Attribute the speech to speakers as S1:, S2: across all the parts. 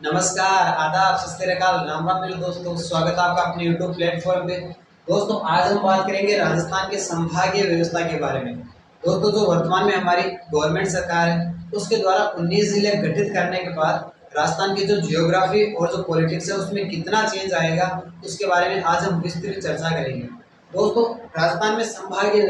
S1: नमस्कार, आदाब, सत श्री अकाल, राम राम मेरे दोस्तों। स्वागत है आपका अपने YouTube प्लेटफॉर्म पे। दोस्तों, आज हम बात करेंगे राजस्थान के संभागीय व्यवस्था के बारे में। दोस्तों, जो वर्तमान में हमारी गवर्नमेंट सरकार है, उसके द्वारा 19 जिले गठित करने के बाद राजस्थान की जो जियोग्राफी और जो पॉलिटिक्स है उसमें कितना चेंज आएगा, उसके बारे में आज हम विस्तृत चर्चा करेंगे। दोस्तों, राजस्थान में संभागीय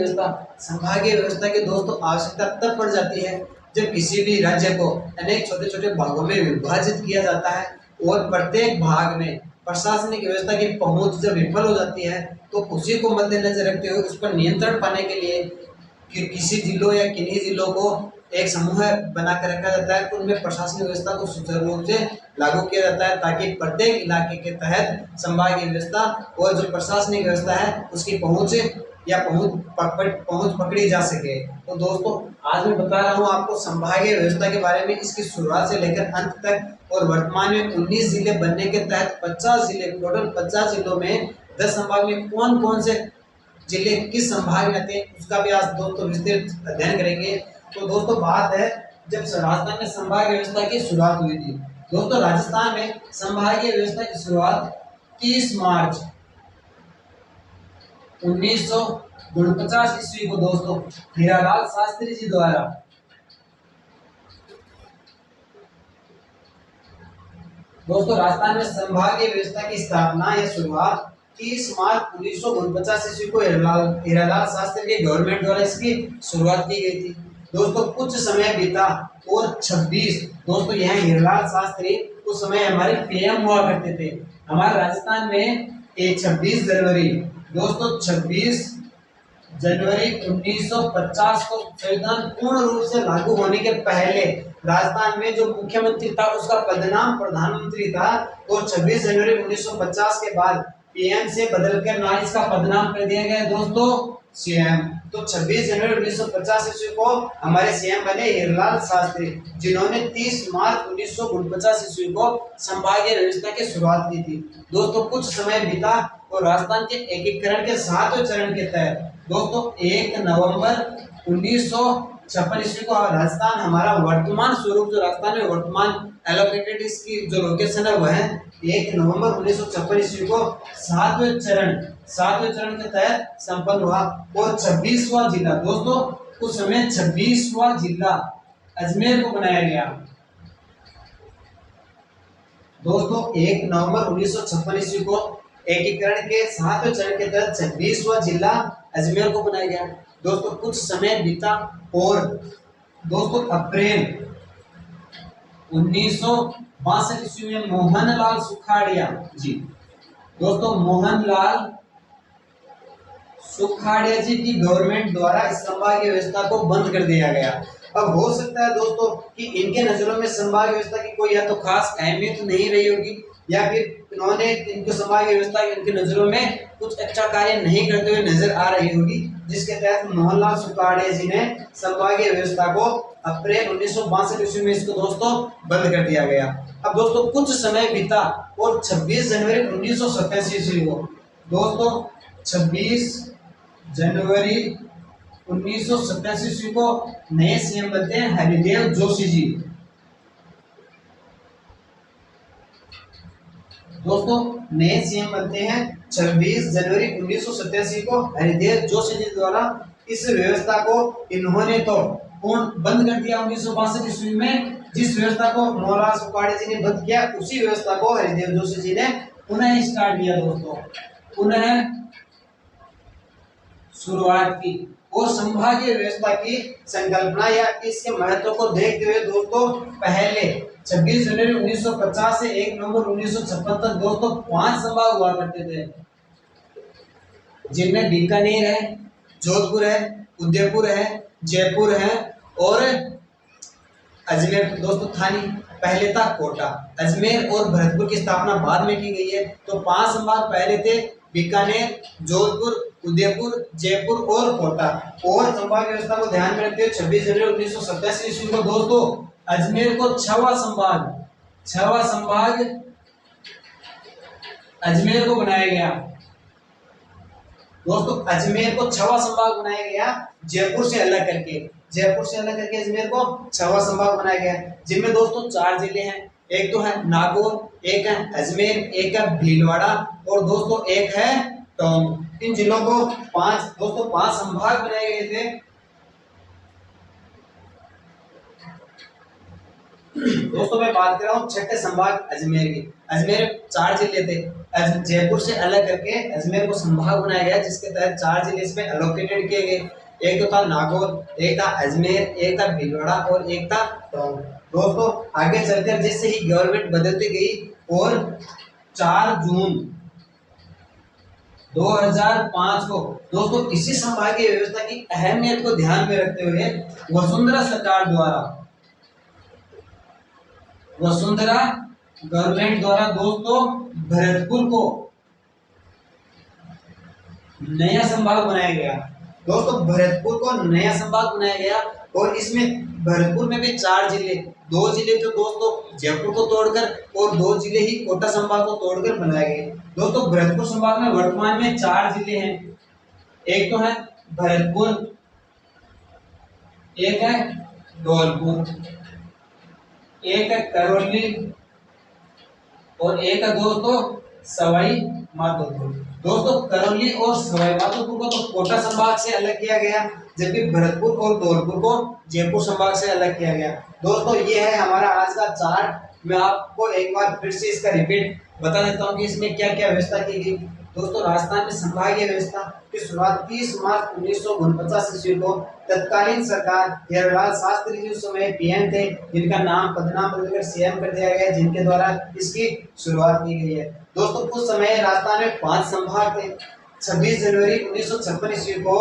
S1: व्यवस्था की दोस्तों आवश्यकता तब पड़ जाती है जब किसी भी राज्य को अनेक छोटे छोटे भागों में विभाजित किया जाता है और प्रत्येक भाग में प्रशासनिक व्यवस्था की पहुंच जब विफल हो जाती है, तो उसी को मद्देनजर रखते हुए उस पर नियंत्रण पाने के लिए कि किसी जिलों या किन्हीं जिलों को एक समूह बना कर रखा जाता है, तो उनमें प्रशासनिक व्यवस्था को सुचारू रूप से लागू किया जाता है ताकि प्रत्येक इलाके के तहत संभागीय व्यवस्था और जो प्रशासनिक व्यवस्था है उसकी पहुंच पकड़ी जा सके। तो दोस्तों, आज मैं बता रहा हूँ आपको संभागीय व्यवस्था के बारे में, इसकी शुरुआत से लेकर अंत तक। और वर्तमान में 19 जिले बनने के तहत 50 जिले, टोटल 50 जिलों में 10 संभाग में कौन कौन से जिले किस संभाग में थे, उसका भी आज दोस्तों विस्तृत अध्ययन करेंगे। तो दोस्तों, बात है जब राजस्थान में संभागीय व्यवस्था की शुरुआत हुई थी। दोस्तों, राजस्थान में संभागीय व्यवस्था की शुरुआत 30 मार्च 1949 ईस्वी को दोस्तों हीरालाल शास्त्री जी द्वारा राजस्थान में संभागीय व्यवस्था की स्थापना या शुरुआत 30 मार्च 1949 ईस्वी को हीरालाल शास्त्री के गवर्नमेंट द्वारा इसकी शुरुआत की गई थी। दोस्तों, कुछ समय बीता और 26 दोस्तों यह हीरालाल शास्त्री उस समय हमारे पीएम हुआ करते थे हमारे राजस्थान में। 26 जनवरी दोस्तों 26 जनवरी 1950 को संविधान पूर्ण रूप से लागू होने के पहले राजस्थान में जो मुख्यमंत्री था उसका पदनाम प्रधानमंत्री था, और 26 जनवरी 1950 के बाद पीएम से बदलकर ना इसका पदनाम कर दिया गया दोस्तों सीएम। तो 26 जनवरी 1950 ईस्वी को हमारे सीएम बने हीरालाल शास्त्री, जिन्होंने 30 मार्च 1949 ईस्वी को संभागीय व्यवस्था की शुरुआत की थी। दोस्तों, कुछ समय बीता और राजस्थान के एकीकरण के 7वें चरण के तहत दोस्तों 1 नवंबर 1956 ईस्वी को राजस्थान हमारा वर्तमान स्वरूप, जो राजस्थान में वर्तमान एलोकेटेड इसकी जो लोकेशन है वह है 1 नवंबर 1956 ईस्वी को 7वें चरण के तहत संपन्न हुआ। और 26वां जिला दोस्तों उस समय 26वां जिला अजमेर को बनाया गया। दोस्तों, 1 नवंबर 1956 ईस्वी को एकीकरण के 7वें चरण के तहत 26वां जिला अजमेर को बनाया गया। दोस्तों, कुछ समय बीता और दोस्तों अप्रैल 1962 ईस्वी में मोहनलाल सुखाड़िया जी, दोस्तों मोहनलाल सुखाड़िया जी की गवर्नमेंट द्वारा इस संभागीय व्यवस्था को बंद कर दिया गया। अब हो सकता है दोस्तों कि इनके नजरों में संभागीय व्यवस्था की कोई या तो खास अहमियत नहीं रही होगी, या फिर इन्होंने इनको संभागीय व्यवस्था इनके नजरों में कुछ अच्छा कार्य नहीं करते हुए नजर आ रही होगी, जिसके तहत मोहनलाल सुखाड़िया जी ने संभागीय व्यवस्था को अप्रैल 1962 ईस्वी में इसको दोस्तों बंद कर दिया गया। अब दोस्तों कुछ समय बीता और 26 जनवरी 1987 ईस्वी को दोस्तों 26 जनवरी 1987 ईस्वी को नए सीएम बनते हैं हरिदेव जोशी जी। दोस्तों, नए सीएम बनते हैं 26 जनवरी 1987 को हरिदेव जोशी जी द्वारा। इस व्यवस्था को इन्होंने तो पूर्ण बंद कर दिया 1962 ईस्वी में। जिस व्यवस्था को मोहनलाल सुखाड़िया जी ने बंद किया, उसी व्यवस्था को हरिदेव जोशी जी ने पुनः स्टार्ट किया दोस्तों, पुनः शुरुआत की। और संभागीय व्यवस्था की संकल्पना या इसके महत्व को देखते हुए दोस्तों पहले 26 जनवरी 1950 से 1 नवंबर 1956 तक दोस्तों 5 संभाग हुआ करते थे, जिनमें बीकानेर है, जोधपुर है, उदयपुर है, जयपुर है और अजमेर दोस्तों थानी। पहले था कोटा, अजमेर और भरतपुर की स्थापना बाद में की गई है। तो 5 संभाग पहले थे, बीकानेर, जोधपुर, उदयपुर, जयपुर और कोटा। और संभाग व्यवस्था को ध्यान में रखते हुए 26 जनवरी 1987 ईस्वी को दोस्तों अजमेर को 6वां संभाग अजमेर को बनाया गया। दोस्तों, अजमेर को 6वां संभाग बनाया गया जयपुर से अलग करके अजमेर को 6वां संभाग बनाया गया, जिनमें दोस्तों 4 जिले हैं। एक तो है नागौर, एक है अजमेर, एक है भीलवाड़ा और दोस्तों एक है टोंक। इन जिलों को पांच संभाग बनाए गए थे। दोस्तों मैं बात कर रहा हूँ छठे संभाग अजमेर की। अजमेर 4 जिले थे। जयपुर से अलग करके अजमेर को संभाग बनाया गया, जिसके तहत 4 जिले इसमें एलोकेटेड किए गए। एक तो था नागौर, एक था अजमेर, एक था भीलवाड़ा और एक था टोंक। दोस्तों आगे चलकर जैसे ही गवर्नमेंट बदलती गई और 4 जून 2005 को दोस्तों इसी संभागीय व्यवस्था की अहमियत को ध्यान में रखते हुए वसुंधरा सरकार द्वारा, वसुंधरा गवर्नमेंट द्वारा दोस्तों भरतपुर को नया संभाग बनाया गया। दोस्तों भरतपुर को नया संभाग बनाया गया और इसमें भरतपुर में भी 4 जिले, 2 जिले तो दोस्तों जयपुर को तोड़कर और 2 जिले ही कोटा संभाग को तोड़कर बनाए गए। दोस्तों भरतपुर संभाग में वर्तमान में 4 जिले हैं। एक तो है भरतपुर, एक है धौलपुर, एक है करौली और एक है दोस्तों सवाई माधोपुर। दोस्तों करौली और सवाई माधोपुर को तो कोटा संभाग से अलग किया गया, जबकि भरतपुर और धौलपुर को जयपुर संभाग से अलग किया गया। दोस्तों ये है हमारा आज का चार्ट। मैं आपको एक बार फिर से इसका रिपीट बता देता हूँ कि इसमें क्या क्या व्यवस्था की गई। दोस्तों राजस्थान में संभागीय व्यवस्था की शुरुआत 30 मार्च 1949 ईस्वी को तत्कालीन सरकार हिरालाल शास्त्री जी उस समय पीएम थे, जिनका नाम पदनाम बदलकर सीएम कर दिया गया, जिनके द्वारा इसकी शुरुआत की गई है। दोस्तों उस समय राजस्थान में 5 संभाग थे। 26 जनवरी 1956 ईस्वी को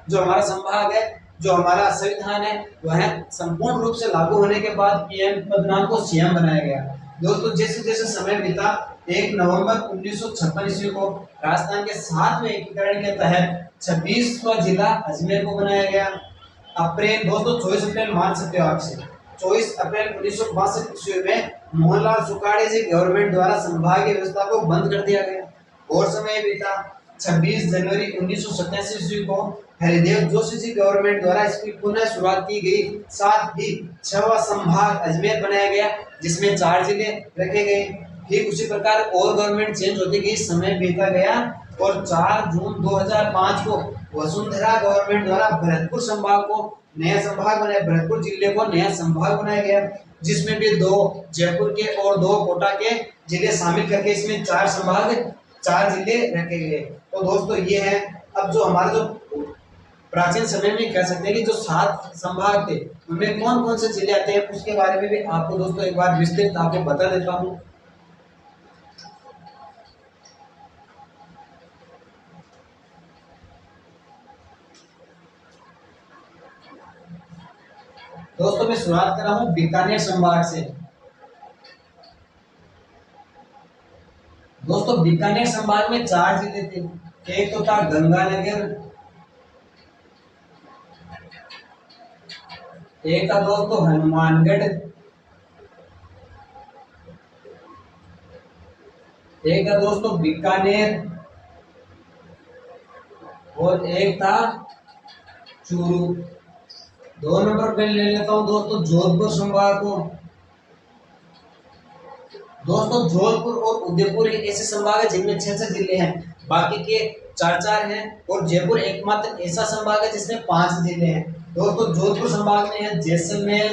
S1: जो हमारा संभाग है, जो हमारा संविधान है, वह संपूर्ण रूप से लागू होने के बाद पीएम पदनाम को सीएम बनाया गया। दोस्तों जैसे जैसे समय बीता 1 नवंबर 1956 ईस्वी को राजस्थान के 7वें एकीकरण के तहत 26वां जिला अजमेर को बनाया गया। अप्रैल दोस्तों 24 अप्रैल मान सकते हो आपसे 24 अप्रैल 1962 ईस्वी में मोहनलाल सुखाड़े जी गवर्नमेंट द्वारा संभागीय व्यवस्था को बंद कर दिया गया। और समय बीता 26 जनवरी 1987 ईस्वी को हरिदेव जोशी जी गवर्नमेंट द्वारा इसकी पुनः शुरुआत की गई। साथ ही 6वां संभाग अजमेर बनाया गया, जिसमें 4 जिले रखे गए। ठीक उसी प्रकार और गवर्नमेंट चेंज होती गई, समय बीता गया और 4 जून 2005 को वसुंधरा गवर्नमेंट द्वारा भरतपुर संभाग को नया संभाग बनाया, भरतपुर जिले को नया संभाग बनाया गया, जिसमें भी 2 जयपुर के और 2 कोटा के जिले शामिल करके इसमें 4 संभाग 4 जिले रखे गए। तो दोस्तों ये है अब जो हमारा जो प्राचीन समय में कह सकते हैं कि जो 7 संभाग थे उनमें कौन कौन से जिले आते हैं, उसके बारे में भी आपको दोस्तों एक बार विस्तृत आपको बता देता हूँ। दोस्तों मैं शुरुआत कर रहा हूँ बीकानेर संभाग से। दोस्तों बीकानेर संभाग में 4 जिले थे। एक तो था गंगानगर, एक था दोस्तों हनुमानगढ़, एक था दोस्तों बीकानेर और एक था चूरू। 2 नंबर पे ले लेता हूँ दोस्तों जोधपुर संभाग को। दोस्तों जोधपुर और उदयपुर ऐसे संभाग है जिनमें 6 जिले हैं, बाकी के 4 हैं और जयपुर एकमात्र ऐसा संभाग है जिसमें 5 जिले हैं। दोस्तों जोधपुर संभाग में है जैसलमेर,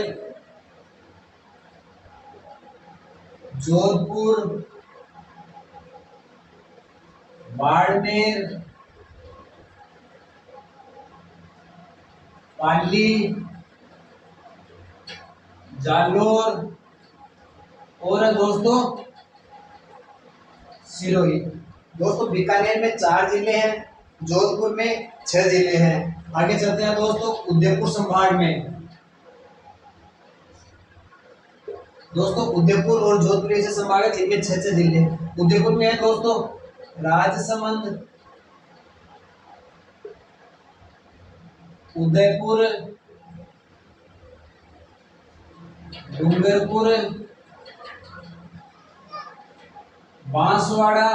S1: जोधपुर, बाड़मेर, पाली, जालोर और दोस्तों सिरोही। दोस्तों बीकानेर में 4 जिले हैं, जोधपुर में 6 जिले हैं। आगे चलते हैं दोस्तों उदयपुर संभाग में। दोस्तों उदयपुर और जोधपुर ऐसे संभाग है जिनमें 6 जिले हैं। उदयपुर में है दोस्तों राजसमंद, उदयपुर, डूंगरपुर, बांसवाड़ा,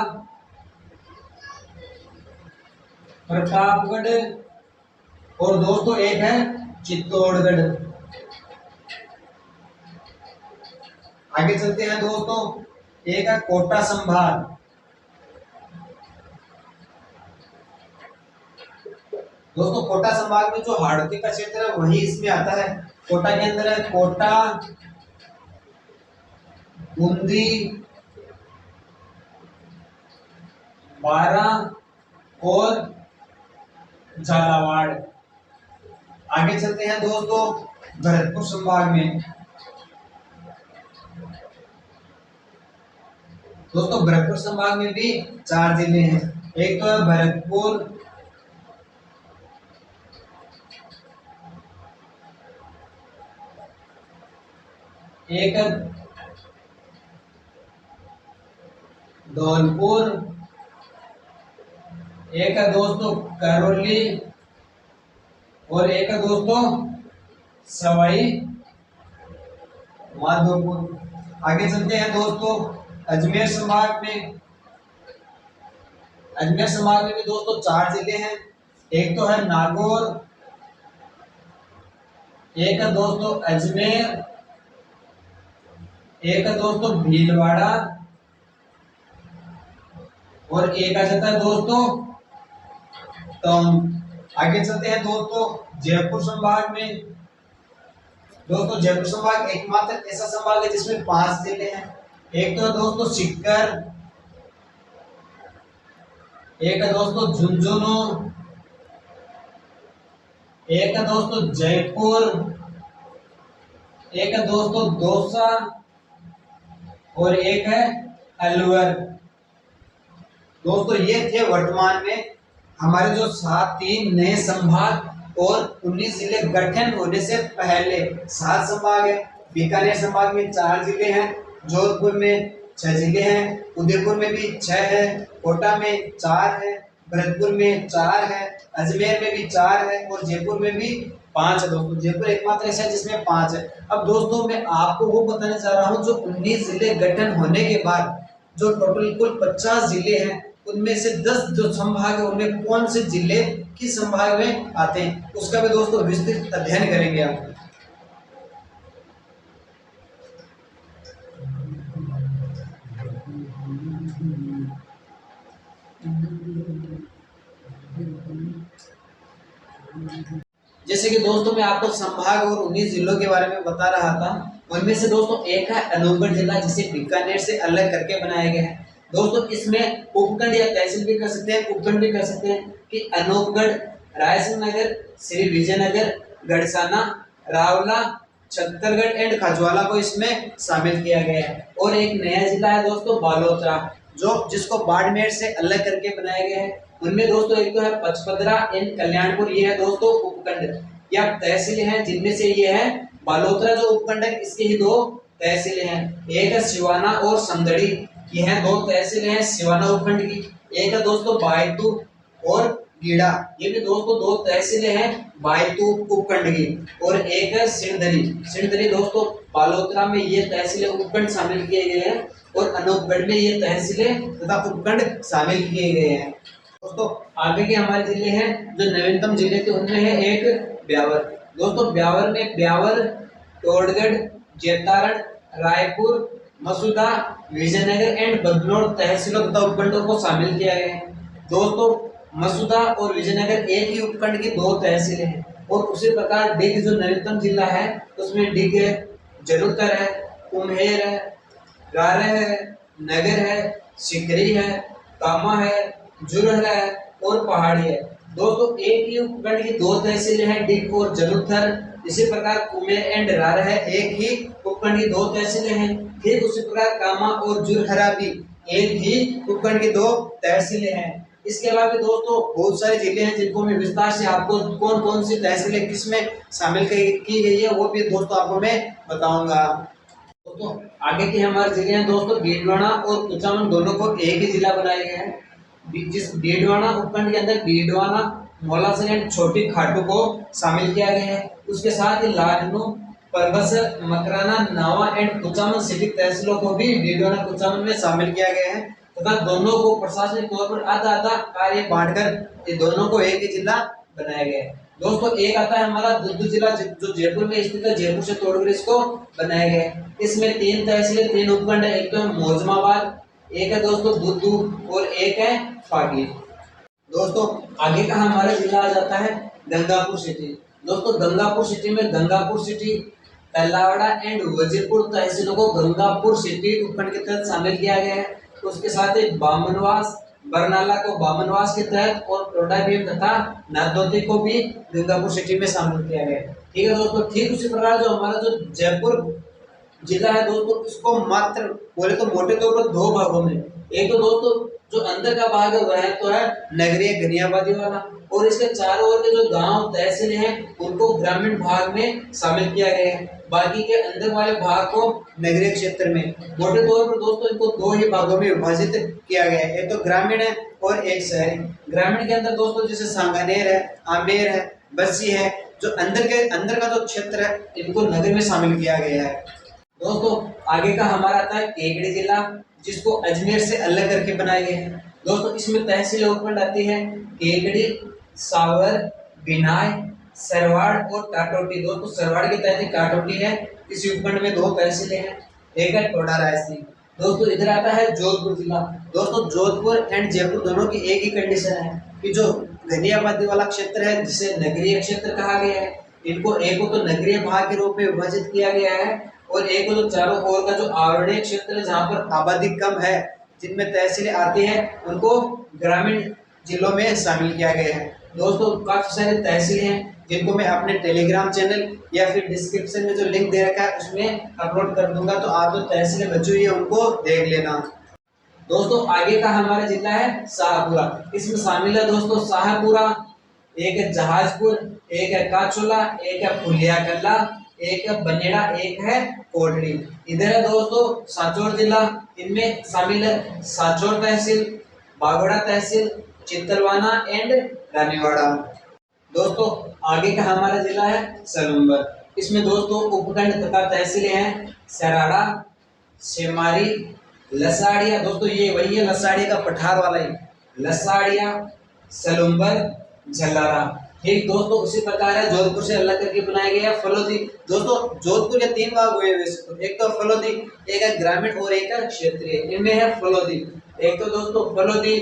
S1: प्रतापगढ़ और दोस्तों एक है चित्तौड़गढ़। आगे चलते हैं दोस्तों, एक है कोटा संभाग। दोस्तों कोटा संभाग में जो हाड़ौती का क्षेत्र है वही इसमें आता है। कोटा के अंदर है कोटा, बूंदी, बारा और झालावाड़। आगे चलते हैं दोस्तों भरतपुर संभाग में। दोस्तों भरतपुर संभाग में भी 4 जिले हैं। एक तो है भरतपुर, एक है धौलपुर, एक है दोस्तों करौली और एक है दोस्तों सवाई माधोपुर। आगे चलते हैं दोस्तों अजमेर संभाग में। अजमेर संभाग में भी दोस्तों 4 जिले हैं। एक तो है नागौर, एक है दोस्तों अजमेर, एक है दोस्तों भीलवाड़ा और एक आ जाता है दोस्तों टोंक। आगे चलते हैं दोस्तों जयपुर संभाग में। दोस्तों जयपुर संभाग एकमात्र ऐसा संभाग है जिसमें 5 जिले हैं। एक तो दोस्तों सीकर, एक है दोस्तों झुंझुनू, एक है दोस्तों जयपुर, एक है दोस्तों दौसा और एक है अलवर। दोस्तों ये थे वर्तमान में हमारे जो 3 नए संभाग और 19 जिले गठन होने से पहले 7 संभाग है। बीकानेर संभाग में 4 जिले हैं, जोधपुर में 6 जिले हैं, उदयपुर में भी 6 है, कोटा में 4 है, भरतपुर में 4 है, अजमेर में भी 4 है और जयपुर में भी 5 है। दोस्तों जयपुर एकमात्र ऐसा है जिसमें 5 है। अब दोस्तों मैं आपको वो बताने जा रहा हूँ जो 19 जिले गठन होने के बाद जो टोटल कुल 50 जिले हैं उनमें से 10 जो संभाग है उनमें कौन से जिले किस संभाग में आते हैं, उसका भी दोस्तों विस्तृत अध्ययन करेंगे आप। जैसे कि दोस्तों मैं आपको संभाग और 19 जिलों के बारे में बता रहा था, उनमें से दोस्तों एक है अनूपगढ़ जिला जिसे बीकानेर से अलग करके बनाया गया है। दोस्तों इसमें उपखंड या तहसील भी कर सकते हैं, उपखंड भी कर सकते हैं कि अनूपगढ़, रायसिंह नगर, श्री विजयनगर, गढ़साना, रावला, छत्तरगढ़ एंड खजवाला को इसमें शामिल किया गया है। और एक नया जिला है दोस्तों बालोतरा, जो जिसको बाड़मेर से अलग करके बनाया गया है। उनमें दोस्तों एक तो है पचपदरा एंड कल्याणपुर, ये है दोस्तों उपखंड या तहसीलें हैं, जिनमें से ये है बालोतरा जो उपखंड है, इसके ही 2 तहसीलें हैं। एक है सिवाना और समदड़ी, ये हैं 2 तहसीलें हैं सिवाना उपखंड की। एक है दोस्तों बायतू और गीड़ा, ये भी दोस्तों 2 तहसीलें हैं बायतू उपखंड की। और एक है सिरदरी, सिरदरी दोस्तों बालोतरा में ये तहसीलें उपखंड शामिल किए गए हैं और अनूपगढ़ में ये तहसीलें तथा उपखंड शामिल किए गए हैं। दोस्तों आगे के हमारे जिले हैं जो नवीनतम जिले थे उनमें है एक ब्यावर। दोस्तों ब्यावर में ब्यावर, टोडगढ़, जैतारण, रायपुर, मसूदा, विजयनगर एंड बदनौर तहसीलों तथा उपखंडों को शामिल किया गया है। दोस्तों मसूदा और विजयनगर एक ही उपखंड की 2 तहसीलें हैं। और उसी प्रकार डिग जो नवीनतम जिला है उसमें डिग है, जलुतर है, कुम्हेर है, रारे है, नगर है, सिकरी है, कामा है, जुरहरा है और पहाड़ी है। दोस्तों एक ही उपखंड की 2 तहसीलें हैं, डिग और जलुथर। इसी प्रकार कुमेर एंड रार है, एक ही उपखंड की 2 तहसीलें हैं। फिर उसी प्रकार कामा और जुरहरा भी एक ही उपखंड की 2 तहसीलें हैं। इसके अलावा भी दोस्तों बहुत सारे जिले हैं जिनको मैं विस्तार से आपको कौन कौन सी तहसीलें किसमें शामिल की गई है वो भी दोस्तों आपको मैं बताऊंगा। दोस्तों आगे के हमारे जिले हैं दोस्तों भीलवाड़ा और कुचामन, दोनों को एक ही जिला बनाया गया है। जिस भीलवाड़ा उपखंड के अंदर भीलवाड़ा, मौलासर एंड छोटी खाटू को शामिल किया गया है। उसके साथ ही लाडनू, परबसर, मकराना, नावा एंड कुचामन सिटी तहसीलों को भी भीलवाड़ा कुचामन में शामिल किया गया है तथा दोनों को प्रशासनिक तौर पर आधा आधा कार्य बांटकर ये दोनों को एक ही जिला बनाया गया है। दोस्तों एक आता है हमारा दुद्ध जिला जो जयपुर में स्थित है, जयपुर से तोड़कर इसको बनाया गया है। इसमें 3 तहसीलें 3 उपखंड है, एक तो है मौजमाबाद, एक है दोस्तों दुद्दू और एक है फागली। दोस्तों आगे का हमारा जिला आ जाता है गंगापुर सिटी। दोस्तों गंगापुर सिटी में गंगापुर सिटी, तलावड़ा एंड वजीरपुर तहसीलों को गंगापुर सिटी उपखंड के तहत शामिल किया गया है। उसके साथ ही बामनवास बरनाला को बामनवास के तहत और टोडाभीम तथा नादौती को भी गंगापुर सिटी में शामिल किया गया है। ठीक है दोस्तों, ठीक उसी प्रकार जो हमारा जो जयपुर जिला है दोस्तों, इसको मात्र बोले तो मोटे तौर पर 2 भागों में, एक तो दोस्तों जो अंदर का भाग है वह तो है नगरीय घनियाबादी वाला, और इसके चारों ओर के जो गांव तहसील हैं उनको ग्रामीण भाग में शामिल किया गया है। बाकी के अंदर वाले भाग को नगरीय क्षेत्र में, मोटे तौर पर दोस्तों इनको 2 ही भागों में विभाजित किया गया है, एक तो ग्रामीण है और एक शहरी। ग्रामीण के अंदर दोस्तों जैसे सांगानेर है, आमेर है, बस्सी है, जो अंदर का जो क्षेत्र है इनको नगर में शामिल किया गया है। दोस्तों आगे का हमारा आता है केकड़ी जिला, जिसको अजमेर से अलग करके बनाए गए हैं। दोस्तों इसमें तहसील उपखंड आती है केकड़ी, सावर, बिनाय, सरवाड़ और टाटोटी। दोस्तों सरवाड़ के तहत टाटोटी है। इस उपखंड में 2 तहसीलें हैं, एक है टोडा रायसी। दोस्तों इधर आता है जोधपुर जिला। दोस्तों जोधपुर एंड जयपुर दोनों की एक ही कंडीशन है कि जो घनी आबादी वाला क्षेत्र है जिसे नगरीय क्षेत्र कहा गया है, इनको एक को तो नगरीय भाग के रूप में विभाजित किया गया है और एक को तो चारों ओर का जो आवरणीय क्षेत्र है जहाँ पर आबादी कम है, जिनमें तहसीलें आती हैं, उनको ग्रामीण जिलों में शामिल किया गया है। दोस्तों काफी सारे तहसीलें हैं जिनको मैं अपने टेलीग्राम चैनल या फिर डिस्क्रिप्शन में जो लिंक दे रखा है उसमें अपलोड कर दूंगा, तो आप जो तहसीलें बची हुई है उनको देख लेना। दोस्तों आगे का हमारा जिला है शाहपुरा। इसमें शामिल है दोस्तों शाहपुरा, एक है जहाजपुर, एक है काचोला, एक है फुलिया कल्ला, एक है बनेड़ा, एक है कोटड़ी। इधर है दोस्तों सांचौर जिला, इनमें शामिल है सांचौर तहसील, बागोड़ा तहसील, चित्तलवाना एंड रानीवाड़ा। दोस्तों आगे का हमारा जिला है सलूम्बर। इसमें दोस्तों उपखंड तथा तहसीलें हैं सराड़ा, सेमारी, लसाड़िया। दोस्तों ये वही है लसाड़िया का पठार वाला ही, लसाड़िया, सलूम्बर, झल्लारा। ठीक दोस्तों उसी प्रकार है जोधपुर से अलग करके बनाया गया है फलोदी। दोस्तों जोधपुर के 3 भाग हुए वैसे तो, एक तो फलोदी, एक है ग्रामीण और एक है क्षेत्रीय। इनमें है फलोदी, एक तो दोस्तों फलोदी,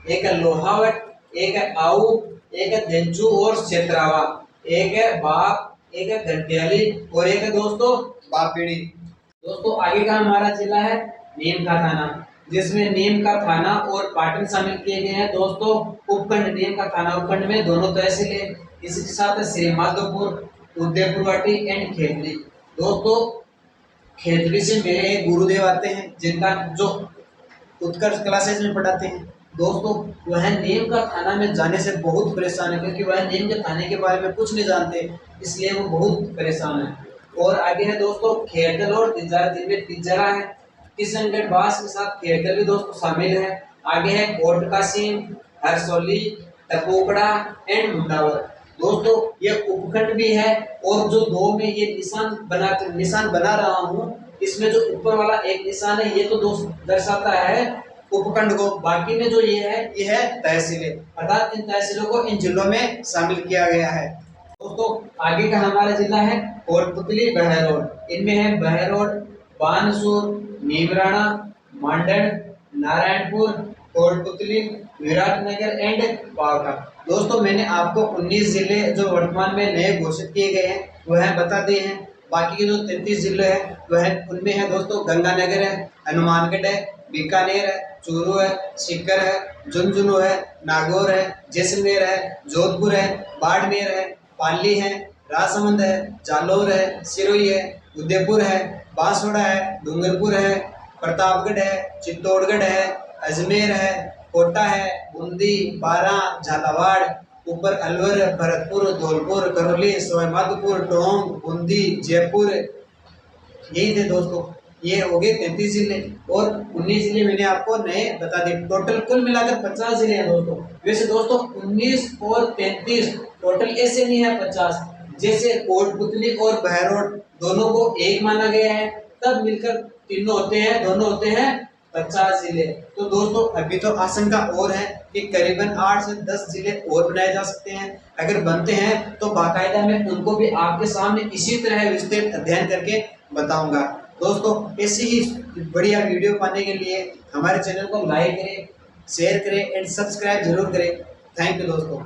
S1: एक है लोहावट, एक है आऊ, एक है देंचू और क्षेत्रावा, एक है बाप, एक है घंटियाली और एक है दोस्तों बापीड़ी। दोस्तों आगे का हमारा जिला है नीम का थाना, जिसमें नीम का थाना और पाटन शामिल किए गए हैं। दोस्तों उपखंड नीम का थाना उपखंड में दोनों तहसीलें, इसके साथ श्री माधोपुर, उदयपुरवाटी एंड खेतड़ी। दोस्तों खेतड़ी से मेरे गुरुदेव आते हैं जिनका जो उत्कर्ष क्लासेज में पढ़ाते हैं। दोस्तों वह नीम का थाना में जाने से बहुत परेशान है क्योंकि वह नीम के थाने के बारे में कुछ नहीं जानते, इसलिए वो बहुत परेशान है। और आगे है दोस्तों खेड़गल और तिजारा, जिनमें तिजारा है किशनगढ़ बास के साथ खेड़गल भी दोस्तों शामिल है। आगे है कोट कासिम, हरसोली, टपोकड़ा एंड मुंडावर। दोस्तों ये उपखंड भी है और जो 2 में ये निशान बना रहा हूँ, इसमें जो ऊपर वाला एक निशान है ये तो दोस्त दर्शाता है उपखंड को, बाकी में जो ये है तहसीलें, अर्थात इन तहसीलों को इन जिलों में शामिल किया गया है। दोस्तों आगे का हमारा जिला है कोटपुतली बहरौड। इनमें है बहरौड, बानसूर, नीमराणा, मांडन, नारायणपुर, कोटपुतली, विराटनगर एंड पावटा। दोस्तों मैंने आपको 19 जिले जो वर्तमान में नए घोषित किए गए हैं वह बता दिए हैं। बाकी के जो 33 जिले हैं वह उनमें है दोस्तों गंगानगर है, हनुमानगढ़ है, बीकानेर है, चूरू है, सीकर है, झुंझुनू है, नागौर है, जैसलमेर है, जोधपुर है, बाड़मेर है, पाली है, राजसमंद है, जालौर है, सिरोही है, उदयपुर है, बांसवाड़ा है, डूंगरपुर है, प्रतापगढ़ है, चित्तौड़गढ़ है, अजमेर है, कोटा है, बूंदी, बारां, झालावाड़, ऊपर अलवर, भरतपुर, धौलपुर, करौली, सवाईमाधोपुर, टोंक, बूंदी, जयपुर। यही थे दोस्तों, ये हो गए 33 जिले और 19 जिले मैंने आपको नए बता दिए। टोटल कुल मिलाकर 50 जिले हैं दोस्तों। वैसे दोस्तों 19 और 33 टोटल ऐसे नहीं है 50, जैसे कोटपुतली और बहरौड दोनों को एक माना गया है, तब मिलकर तीनों होते हैं, दोनों होते हैं 50 जिले। तो दोस्तों अभी तो आशंका और है कि करीबन 8 से 10 जिले और बनाए जा सकते हैं। अगर बनते हैं तो बाकायदा मैं उनको भी आपके सामने इसी तरह विस्तृत अध्ययन करके बताऊंगा। दोस्तों ऐसी ही बढ़िया वीडियो पाने के लिए हमारे चैनल को लाइक करें, शेयर करें एंड सब्सक्राइब जरूर करें। थैंक यू दोस्तों।